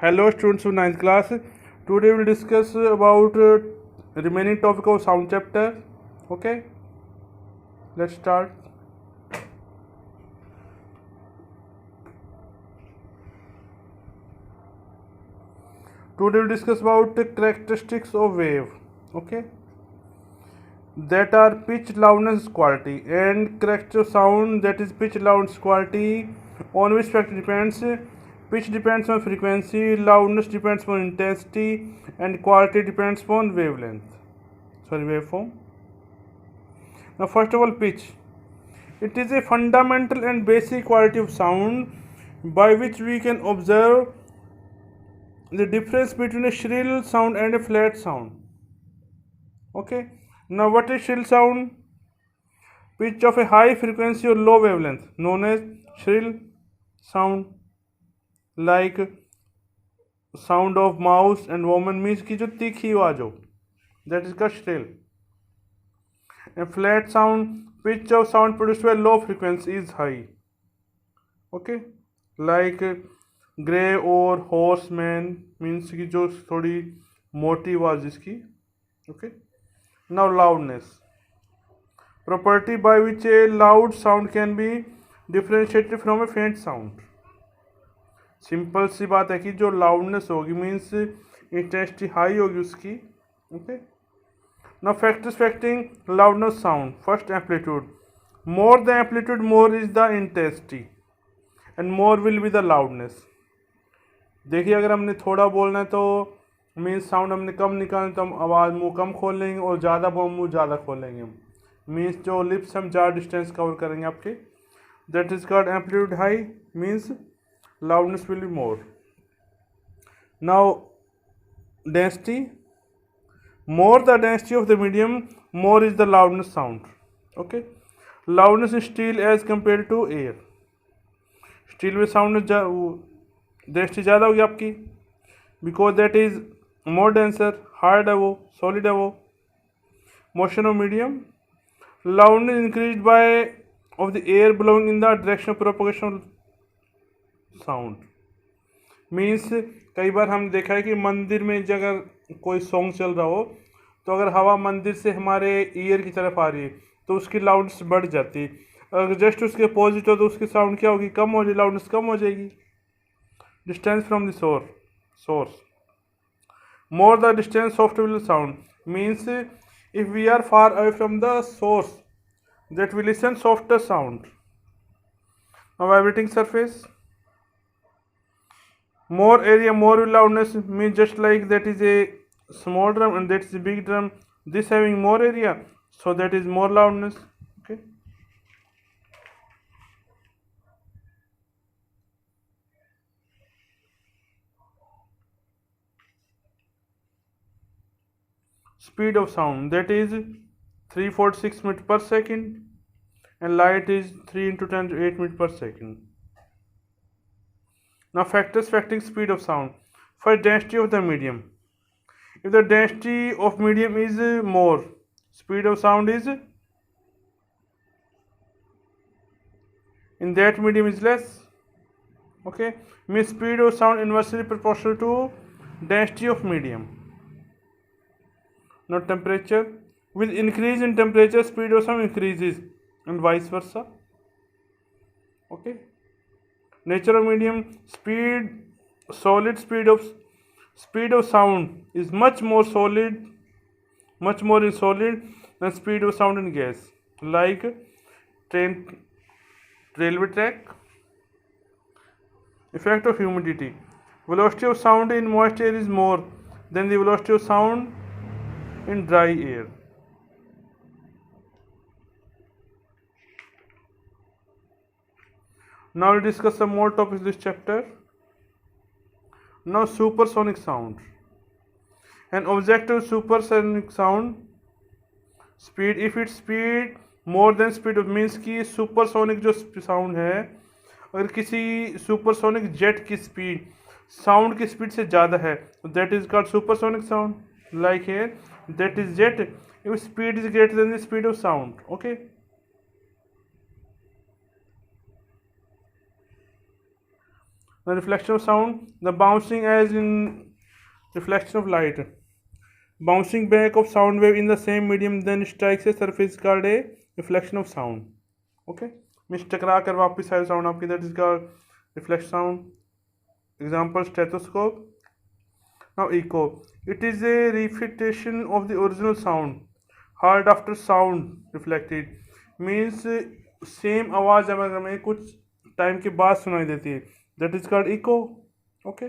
Hello students of ninth class. Today we'll discuss about remaining topic of sound chapter. Okay, let's start. Today we'll discuss about the characteristics of wave. Okay, that are pitch, loudness, quality, and character of sound, that is pitch, loudness, quality, on which factor depends. Pitch depends on frequency, loudness depends on intensity, and quality depends on waveform. Now, first of all, pitch. It is a fundamental and basic quality of sound by which we can observe the difference between a shrill sound and a flat sound. Okay. Now, what is shrill sound? Pitch of a high frequency or low wavelength, known as shrill sound. Like sound of mouse and woman, means की जो तीखी आवाज हो, that is called shrill. And flat sound, pitch of sound produced by low frequency is high. Okay, like grey or horseman, means की जो थोड़ी मोटी आवाज जिसकी. Okay. Now loudness, property by which a loud sound can be differentiated from a faint sound. Simple सी बात है कि जो लाउडनेस होगी मीन्स इंटेंसिटी हाई होगी उसकी. Okay. Now factors affecting loudness sound. First, amplitude. More the amplitude more is the intensity and more will be the loudness. देखिए, अगर हमने थोड़ा बोलना है तो मीन्स साउंड हमने कम निकालना तो हम आवाज़ मुंह कम खोल लेंगे, और ज़्यादा मुंह ज़्यादा खोल लेंगे. मीन्स जो लिप्स हम ज़्यादा डिस्टेंस कवर करेंगे आपके. That is called amplitude high, means loudness will be more. Now density. More the density of the medium, more is the loudness sound. Okay. Loudness in steel as compared to air. Steel में sound density ज़्यादा होगी आपकी, because that is more denser. Hard है वो, solid है वो. Motion of medium. Loudness increase by of the air blowing in the direction of propagation sound. Means कई बार हमने देखा है कि मंदिर में अगर कोई सॉन्ग चल रहा हो तो अगर हवा मंदिर से हमारे ईयर की तरफ आ रही है तो उसकी लाउडनेस बढ़ जाती है. अगर जस्ट उसके अपोजिट हो तो उसकी साउंड क्या होगी, कम हो जाएगी, लाउडनेस कम हो जाएगी. Distance from the source. More the distance soft will sound. Means if we are far away from the source that will listen softer sound. Vibrating surface. More area, more loudness, means just like that is a small drum and that is a big drum. This having more area, so that is more loudness. Okay. Speed of sound, that is 346 meters per second, and light is 3 into 10 to 8 meters per second. Now factors affecting speed of sound. First, density of the medium. If the density of medium is more, speed of sound is in that medium is less. Okay, means speed of sound inversely proportional to density of medium. Now temperature. With increase in temperature, speed of sound increases, and vice versa. Okay. Nature of medium. Speed of sound is much more in solid than speed of sound in gas, like railway track. Effect of humidity. Velocity of sound in moist air is more than the velocity of sound in dry air. Now we'll discuss some more topics in this chapter. Now supersonic sound. An objective supersonic sound speed, if its speed more than speed of, means कि supersonic जो sound है, अगर किसी supersonic jet की speed sound की speed से ज़्यादा है तो that is called supersonic sound. Like here that is jet if speed is greater than the speed of sound. Okay. The reflection of sound, the bouncing as in reflection of light. Bouncing back of sound wave in the same medium then strikes a surface called a reflection of sound. Okay, means टकरा कर वापस आए sound आपकी, that is called reflect sound. Example stethoscope. Now echo, it is a repetition of the original sound heard after sound reflected. Means same आवाज़ जब हमें कुछ time के बाद सुनाई देती है, that is called echo. Okay,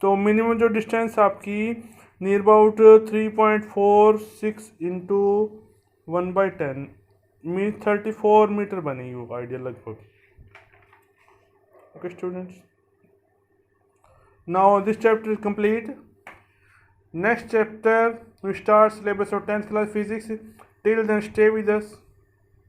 तो मिनिमम जो डिस्टेंस आपकी near about 3.46 into 1/10 means 34 metre बनेगी वो आइडिया लगभग. Okay students, now this chapter is complete. Next chapter we start syllabus of 10th class physics. Till then stay with us.